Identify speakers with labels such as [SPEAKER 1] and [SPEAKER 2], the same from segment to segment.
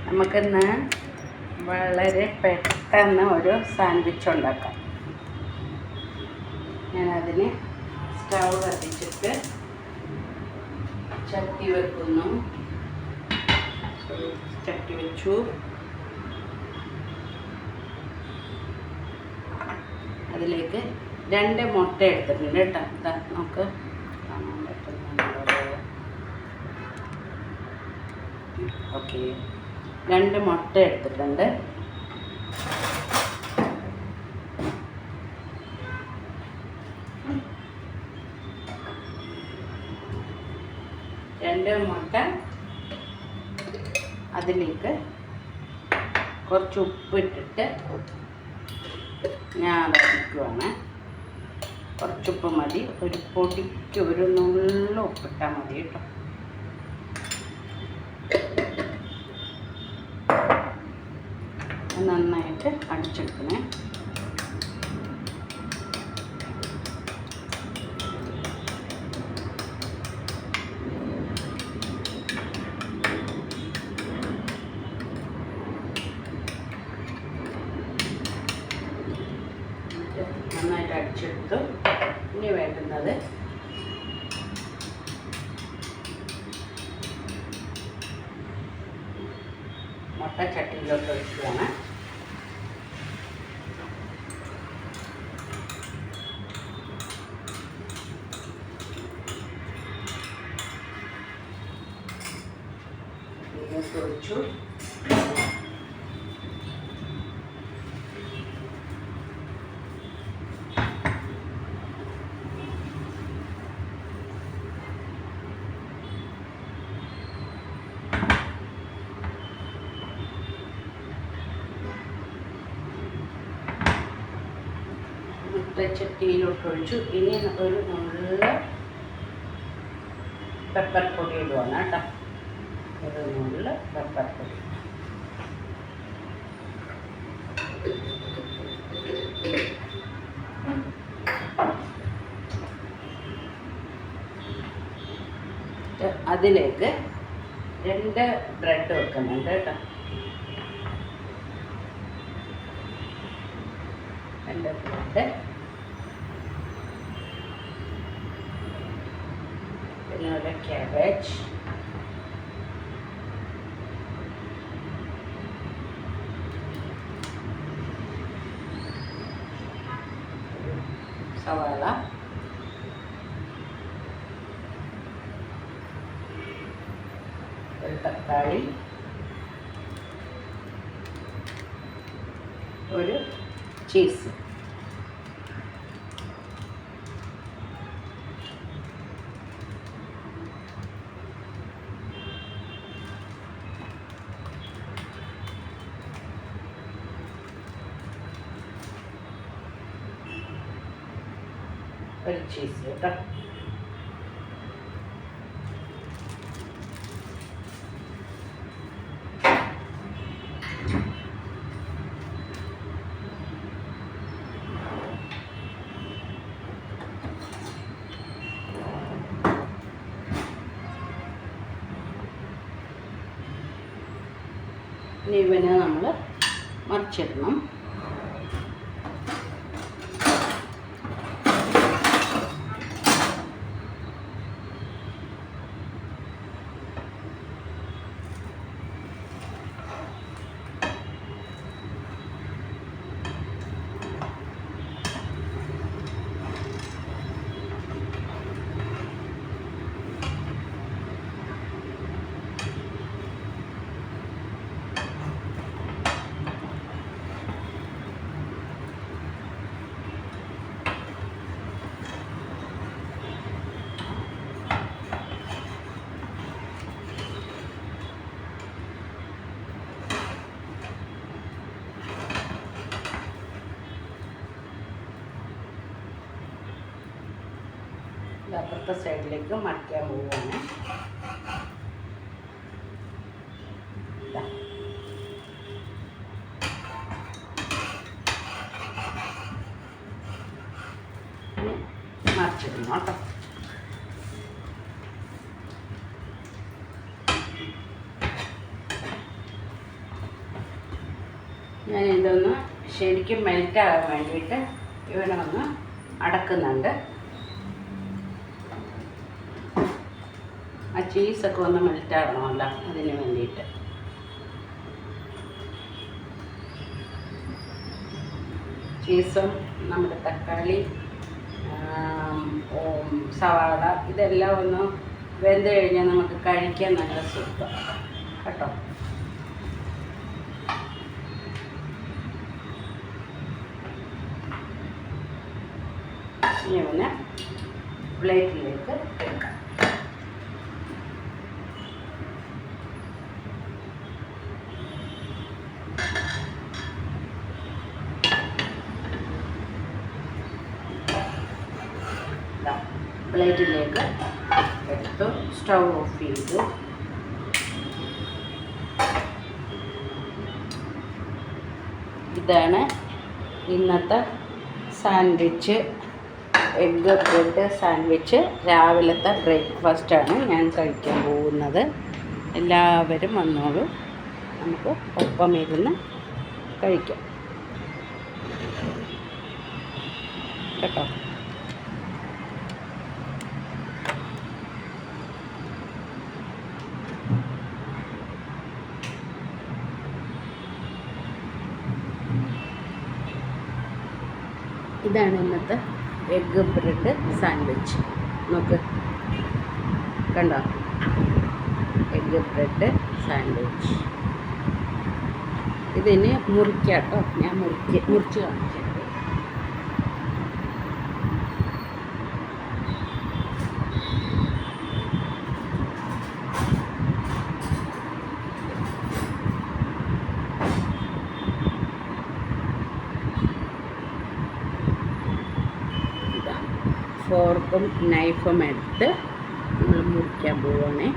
[SPEAKER 1] നമുക്കിന്ന് വളരെ പെട്ടെന്ന് ഒരു സാൻഡ്വിച്ച് ഉണ്ടാക്കാം. ഞാനതിന് സ്റ്റൗ കത്തിച്ചിട്ട് ചട്ടി വെക്കുന്നു. ചട്ടി വെച്ചു. അതിലേക്ക് 2 മുട്ട എടുത്തിട്ടുണ്ട് കേട്ടോ. നമുക്ക് കാണാൻ പറ്റുന്നുണ്ടോ? ഓക്കെ, 2 മുട്ട എടുത്തിട്ടുണ്ട്. മുട്ട അതിലേക്ക് കുറച്ച് ഉപ്പിട്ടിട്ട് ഞാൻ അരയ്ക്കുവാണ്. കുറച്ചുപ്പ് മതി, ഒരു പൊടിക്ക് ഒരു നുള്ള ഉപ്പിട്ടാൽ മതി കേട്ടോ. നന്നായിട്ട് അടിച്ചെടുക്കണേ. നന്നായിട്ട് അടിച്ചെടുത്തു. ഇനി വേണ്ടുന്നത് മുട്ട ചട്ടിയിലോട്ട് ഒഴിക്കുകയാണ്. ഇതിലേക്ക് ഒഴിച്ചു. ചട്ടിയിലോട്ട് ഒഴിച്ചു. ഇനി ഒരു നുള്ള പെപ്പർ പൊടി ഇടുവാണ് കേട്ടോ. ഒരു നുള്ള പെപ്പർ പൊടി. അതിലേക്ക് 2 ബ്രെഡ് വെക്കുന്നുണ്ട് കേട്ടോ. 2 ബ്രെഡ്, പിന്നെ ഒരു ക്യാബേജ്, സവാള, ഒരു തക്കാളി, ഒരു ചീസ്. ഒരു ചീസ് കേട്ടോ. ഇനി ഇവനെ നമ്മൾ മറിച്ചിടണം. അപ്പുറത്തെ സൈഡിലേക്ക് മറിക്കാൻ പോവുകയാണ്. മറിച്ചിടണം കേട്ടോ. ഞാൻ ഇതൊന്ന് ശരിക്കും മെൽറ്റാകാൻ വേണ്ടിയിട്ട് ഇവിടെ ഒന്ന് അടക്കുന്നുണ്ട്. ആ ചീസൊക്കെ ഒന്ന് മെൽറ്റാകണമല്ലോ, അതിന് വേണ്ടിയിട്ട്. ചീസും നമ്മുടെ തക്കാളി, സവാള ഇതെല്ലാം ഒന്ന് വെന്ത് കഴിഞ്ഞാൽ നമുക്ക് കഴിക്കാൻ നല്ല സുഖം കേട്ടോ. ഇനി ഒന്ന് പ്ലേറ്റിലേക്ക് എടുക്കാം. പ്ലേറ്റിലേക്ക് എടുത്തു, സ്റ്റൗ ഓഫ് ചെയ്തു. ഇതാണ് ഇന്നത്തെ സാൻഡ്വിച്ച്, എഗ്ഗ് ബ്രെഡ് സാൻഡ്വിച്ച്. രാവിലത്തെ ബ്രേക്ക്ഫാസ്റ്റാണ് ഞാൻ കഴിക്കാൻ പോകുന്നത്. എല്ലാവരും വന്നോളൂ, നമുക്ക് ഒപ്പം ഇരുന്ന് കഴിക്കാം കേട്ടോ. ഇതാണ് ഇന്നത്തെ എഗ്ഗ് ബ്രെഡ് സാൻഡ്വിച്ച്. നോക്ക്, കണ്ടോ? Egg bread sandwich. ഇതിന് മുറിക്കാട്ടോ, ഞാൻ മുറിച്ച് കാണിച്ചത്. ഫോർക്കും നൈഫും എടുത്ത് നമ്മൾ മുറിക്കാൻ പോവുകയാണേ.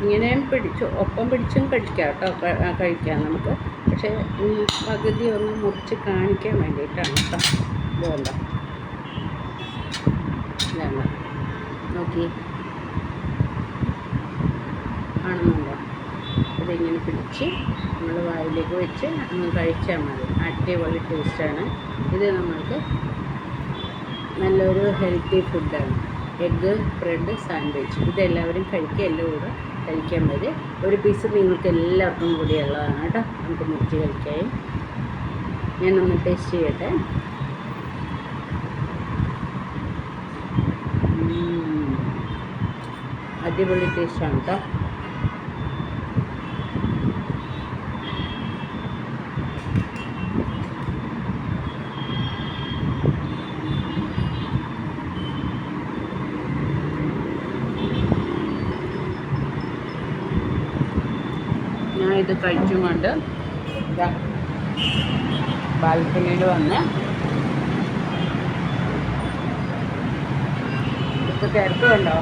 [SPEAKER 1] ഇങ്ങനെയും ഒപ്പം പിടിച്ചും കഴിക്കാം കേട്ടോ, കഴിക്കാം നമുക്ക്. പക്ഷേ പകുതി ഒന്ന് മുറിച്ച് കാണിക്കാൻ വേണ്ടിയിട്ടാണ് കേട്ടോ. ഇതുകൊണ്ടോ, ഇതാണ്, നോക്കി കാണുന്നുണ്ടോ? ഇതിങ്ങനെ പിടിച്ച് നമ്മൾ വായിലേക്ക് വെച്ച് ഒന്ന് കഴിച്ചാൽ മതി. അടിപൊളി ടേസ്റ്റാണ് ഇത്. നമ്മൾക്ക് നല്ലൊരു ഹെൽത്തി ഫുഡാണ് എഗ്ഗ് ബ്രെഡ് സാൻഡ്വിച്ച്. ഇതെല്ലാവരും കഴിക്കുക, എല്ലാം കൂടെ കഴിക്കാൻ മതി. ഒരു പീസ് നിങ്ങൾക്ക് എല്ലാവർക്കും കൂടി ഉള്ളതാണ് കേട്ടോ. നമുക്ക് മുറിച്ച് കഴിക്കാൻ. ഞാനൊന്ന് ടേസ്റ്റ് ചെയ്യട്ടെ. അടിപൊളി ടേസ്റ്റാണ് കേട്ടോ. ഞാൻ ഇത് കഴിച്ചും കൊണ്ട് ബാൽക്കണിയിൽ വന്ന് ഇത് തിരക്കുണ്ടോ?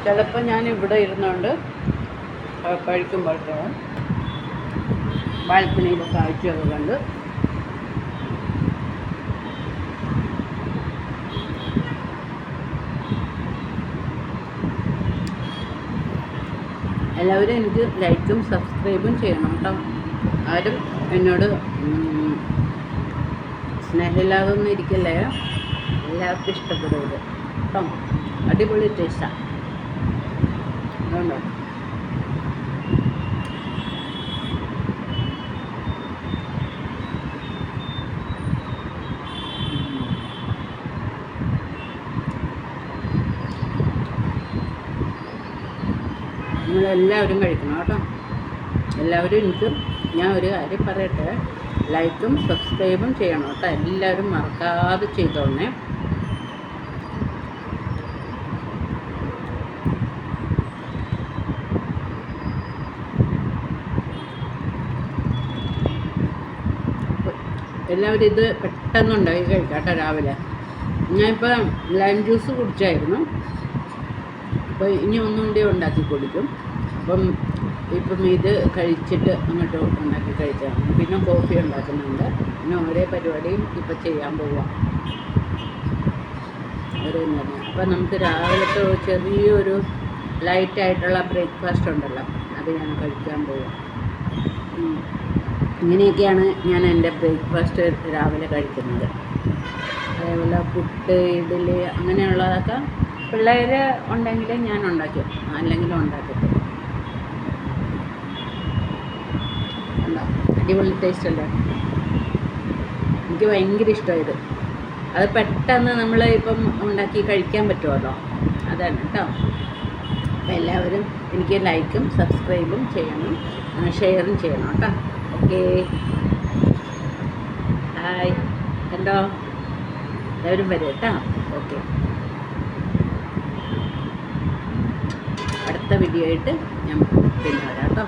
[SPEAKER 1] ചിലപ്പോൾ ഞാൻ ഇവിടെ ഇരുന്നുകൊണ്ട് കഴിക്കുമ്പോഴത്തേക്കും ബാൽക്കണിയിൽ കാഴ്ചയൊക്കെ കണ്ട് എല്ലാവരും എനിക്ക് ലൈക്കും സബ്സ്ക്രൈബും ചെയ്യണം കേട്ടോ. ആരും എന്നോട് സ്നേഹമില്ലാതൊന്നും ഇരിക്കില്ലേ, എല്ലാവർക്കും ഇഷ്ടപ്പെടും ഇത് കേട്ടോ. അടിപൊളി ടേസ്റ്റാണ്. അതുകൊണ്ടോ നിങ്ങളെല്ലാവരും കഴിക്കണം കേട്ടോ. എല്ലാവരും ഞാൻ ഒരു കാര്യം പറയട്ടെ, ലൈക്കും സബ്സ്ക്രൈബും ചെയ്യണം കേട്ടോ. എല്ലാവരും മറക്കാതെ ചെയ്തോണേ. എല്ലാവരും ഇത് പെട്ടെന്ന് ഉണ്ടാക്കി കഴിക്കാം കേട്ടോ. രാവിലെ ഞാനിപ്പോൾ ലൈം ജ്യൂസ് കുടിച്ചായിരുന്നു, അപ്പോൾ ഇനി ഒന്നും കൂടി ഉണ്ടാക്കി കുടിക്കും. ഇപ്പം ഇത് കഴിച്ചിട്ട് അങ്ങോട്ട് ഉണ്ടാക്കി കഴിച്ചാൽ പിന്നെ കോഫി ഉണ്ടാക്കുന്നുണ്ട്. പിന്നെ ഒരേ പരിപാടിയും ഇപ്പം ചെയ്യാൻ പോവാം ഒരേ തന്നെ. അപ്പം നമുക്ക് രാവിലത്തെ ചെറിയൊരു ലൈറ്റായിട്ടുള്ള ബ്രേക്ക്ഫാസ്റ്റ് ഉണ്ടല്ലോ, അത് ഞാൻ കഴിക്കാൻ പോവാം. ഇങ്ങനെയൊക്കെയാണ് ഞാൻ എൻ്റെ ബ്രേക്ക്ഫാസ്റ്റ് രാവിലെ കഴിക്കുന്നത്. അതേപോലെ പുട്ട്, ഇഡ്ഡലി അങ്ങനെയുള്ളതൊക്കെ പിള്ളേർ ഉണ്ടെങ്കിൽ ഞാൻ ഉണ്ടാക്കും, അല്ലെങ്കിലും ഉണ്ടാക്കട്ടെ. അടിപൊളി ടേസ്റ്റ് അല്ലേ? എനിക്ക് ഭയങ്കര ഇഷ്ടമായത്. അത് പെട്ടെന്ന് നമ്മൾ ഇപ്പം ഉണ്ടാക്കി കഴിക്കാൻ പറ്റുമല്ലോ, അതാണ് കേട്ടോ. അപ്പോൾ എല്ലാവരും എനിക്ക് ലൈക്കും സബ്സ്ക്രൈബും ചെയ്യണം, ഷെയറും ചെയ്യണം കേട്ടോ. ഓക്കേ, ഹായ്, കണ്ടോ? എല്ലാവരും വരും കേട്ടോ. ഓക്കെ, അടുത്ത വീഡിയോ ആയിട്ട് ഞാൻ പിന്നെ വരാം കേട്ടോ.